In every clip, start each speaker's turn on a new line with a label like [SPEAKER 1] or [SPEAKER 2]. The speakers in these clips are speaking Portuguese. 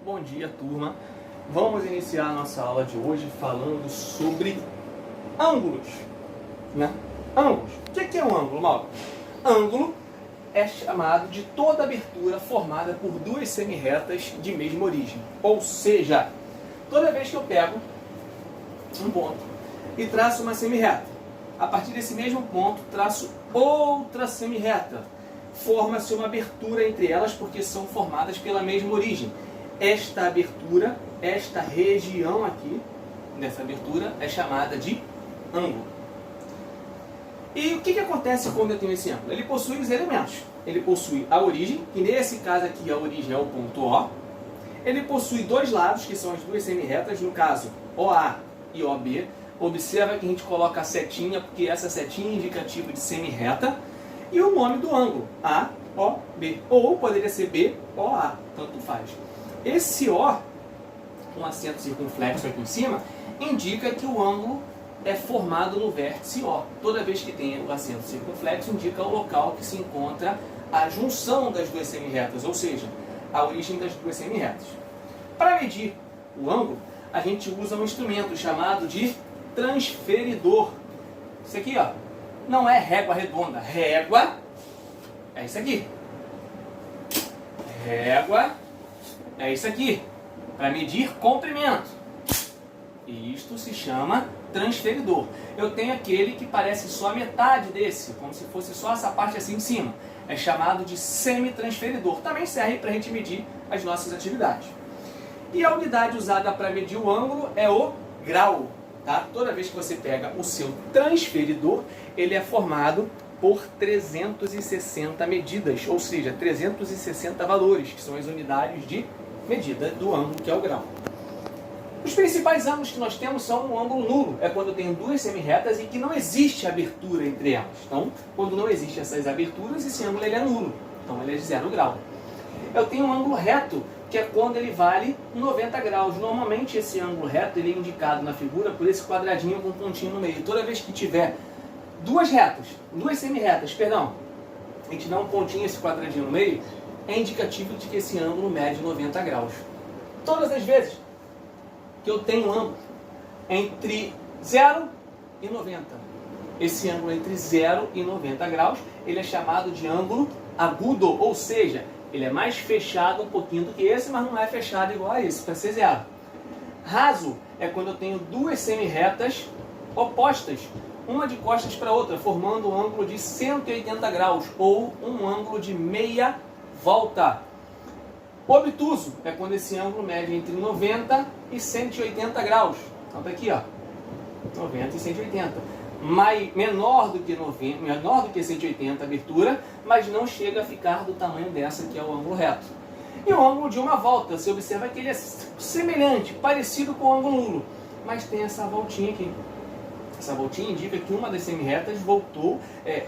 [SPEAKER 1] Bom dia, turma. Vamos iniciar a nossa aula de hoje falando sobre ângulos, né? Ângulos. O que é um ângulo, Mauro? Ângulo é chamado de toda abertura formada por duas semirretas de mesma origem. Ou seja, toda vez que eu pego um ponto e traço uma semirreta, a partir desse mesmo ponto traço outra semirreta, forma-se uma abertura entre elas porque são formadas pela mesma origem. Esta abertura, esta região aqui, dessa abertura, é chamada de ângulo. E o que acontece quando eu tenho esse ângulo? Ele possui os elementos. Ele possui a origem, que nesse caso aqui a origem é o ponto O. Ele possui dois lados, que são as duas semirretas, no caso OA e OB. Observa que a gente coloca a setinha, porque essa setinha é indicativa de semirreta. E o nome do ângulo, AOB. Ou poderia ser BOA, tanto faz. Esse O, com acento circunflexo aqui em cima, indica que o ângulo é formado no vértice O. Toda vez que tem o acento circunflexo, indica o local que se encontra a junção das duas semirretas, ou seja, a origem das duas semirretas. Para medir o ângulo, a gente usa um instrumento chamado de transferidor. Isso aqui, ó, não é régua redonda. Régua é isso aqui. Régua é isso aqui, para medir comprimento. E isto se chama transferidor. Eu tenho aquele que parece só a metade desse, como se fosse só essa parte assim em cima. É chamado de semitransferidor. Também serve para a gente medir as nossas atividades. E a unidade usada para medir o ângulo é o grau. Tá? Toda vez que você pega o seu transferidor, ele é formado por 360 medidas, ou seja, 360 valores, que são as unidades de medida do ângulo, que é o grau. Os principais ângulos que nós temos são um ângulo nulo, é quando eu tenho duas semirretas e que não existe abertura entre elas. Então, quando não existem essas aberturas, esse ângulo ele é nulo, então ele é de 0 grau. Eu tenho um ângulo reto, que é quando ele vale 90 graus. Normalmente esse ângulo reto ele é indicado na figura por esse quadradinho com um pontinho no meio. Toda vez que tiver duas semirretas, a gente dá um pontinho esse quadradinho no meio, é indicativo de que esse ângulo mede 90 graus. Todas as vezes que eu tenho um ângulo entre 0 e 90, esse ângulo entre 0 e 90 graus, ele é chamado de ângulo agudo, ou seja, ele é mais fechado um pouquinho do que esse, mas não é fechado igual a esse, para ser 0. Raso é quando eu tenho duas semirretas opostas, uma de costas para outra, formando um ângulo de 180 graus, ou um ângulo de meia volta. Obtuso é quando esse ângulo mede entre 90 e 180 graus. Então tá aqui, ó, 90 e 180. Menor do que 180 a abertura, mas não chega a ficar do tamanho dessa, que é o ângulo reto. E o ângulo de uma volta, você observa que ele é semelhante, parecido com o ângulo nulo, mas tem essa voltinha aqui. Essa voltinha indica que uma das semirretas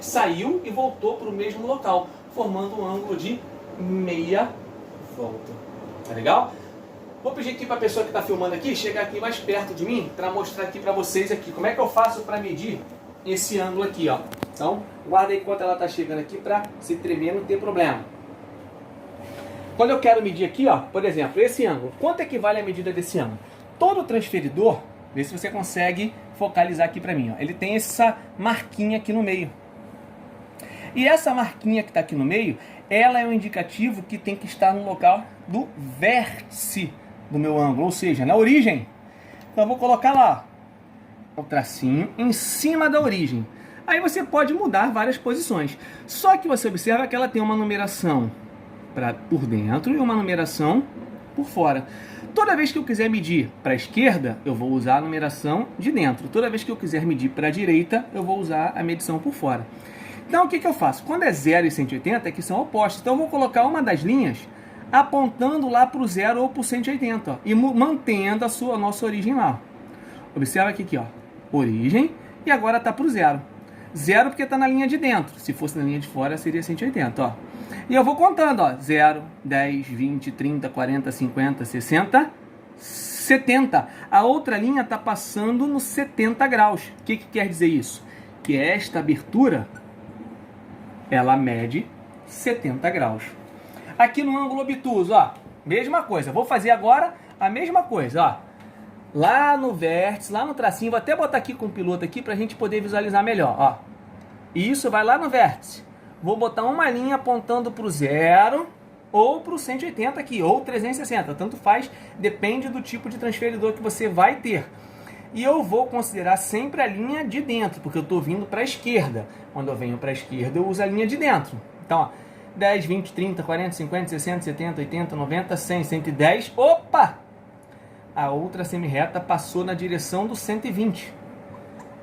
[SPEAKER 1] saiu e voltou para o mesmo local, formando um ângulo de meia volta. Tá legal? Vou pedir aqui para a pessoa que está filmando aqui chegar aqui mais perto de mim para mostrar aqui para vocês aqui como é que eu faço para medir esse ângulo aqui, ó. Então, guarda aí enquanto ela está chegando aqui para se tremer não ter problema. Quando eu quero medir aqui, ó, por exemplo, esse ângulo, quanto equivale a medida desse ângulo? Todo transferidor, vê se você consegue focalizar aqui para mim, ó. Ele tem essa marquinha aqui no meio. E essa marquinha que está aqui no meio, ela é um indicativo que tem que estar no local do vértice do meu ângulo, ou seja, na origem. Então eu vou colocar lá o tracinho em cima da origem. Aí você pode mudar várias posições. Só que você observa que ela tem uma numeração por dentro e uma numeração por fora. Toda vez que eu quiser medir para a esquerda, eu vou usar a numeração de dentro. Toda vez que eu quiser medir para a direita, eu vou usar a medição por fora. Então, o que eu faço? Quando é 0 e 180, é que são opostos. Então, eu vou colocar uma das linhas apontando lá para o 0 ou para o 180, ó, e mantendo a nossa origem lá. Observa aqui, ó, origem, e agora está para o 0. 0 porque está na linha de dentro. Se fosse na linha de fora, seria 180, ó. E eu vou contando, ó, 0, 10, 20, 30, 40, 50, 60, 70. A outra linha está passando nos 70 graus. O que quer dizer isso? Que esta abertura, ela mede 70 graus. Aqui no ângulo obtuso, ó, Mesma coisa. Vou fazer agora a mesma coisa, ó. Lá no vértice, lá no tracinho, vou até botar aqui com o piloto aqui pra gente poder visualizar melhor, ó. Isso vai lá no vértice. Vou botar uma linha apontando pro 0 ou pro 180 aqui, ou 360, tanto faz, depende do tipo de transferidor que você vai ter. E eu vou considerar sempre a linha de dentro, porque eu estou vindo para a esquerda. Quando eu venho para a esquerda, eu uso a linha de dentro. Então, ó, 10, 20, 30, 40, 50, 60, 70, 80, 90, 100, 110. Opa! A outra semi-reta passou na direção do 120.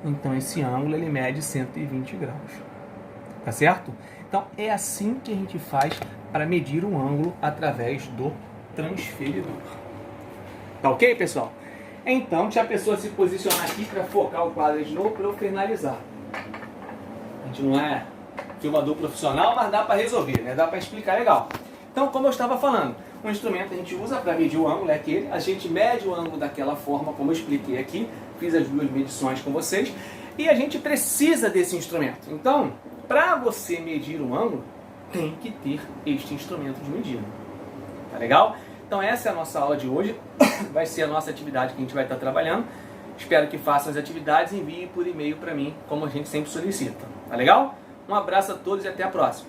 [SPEAKER 1] Então, esse ângulo ele mede 120 graus. Tá certo? Então, é assim que a gente faz para medir um ângulo através do transferidor. Tá ok, pessoal? Então, deixa a pessoa se posicionar aqui para focar o quadro de novo para eu finalizar. A gente não é filmador profissional, mas dá para resolver, né? Dá para explicar legal. Então, como eu estava falando, o instrumento a gente usa para medir o ângulo é aquele. A gente mede o ângulo daquela forma, como eu expliquei aqui. Fiz as duas medições com vocês. E a gente precisa desse instrumento. Então, para você medir um ângulo, tem que ter este instrumento de medida. Tá legal? Então essa é a nossa aula de hoje, vai ser a nossa atividade que a gente vai estar trabalhando. Espero que façam as atividades e enviem por e-mail para mim, como a gente sempre solicita. Tá legal? Um abraço a todos e até a próxima.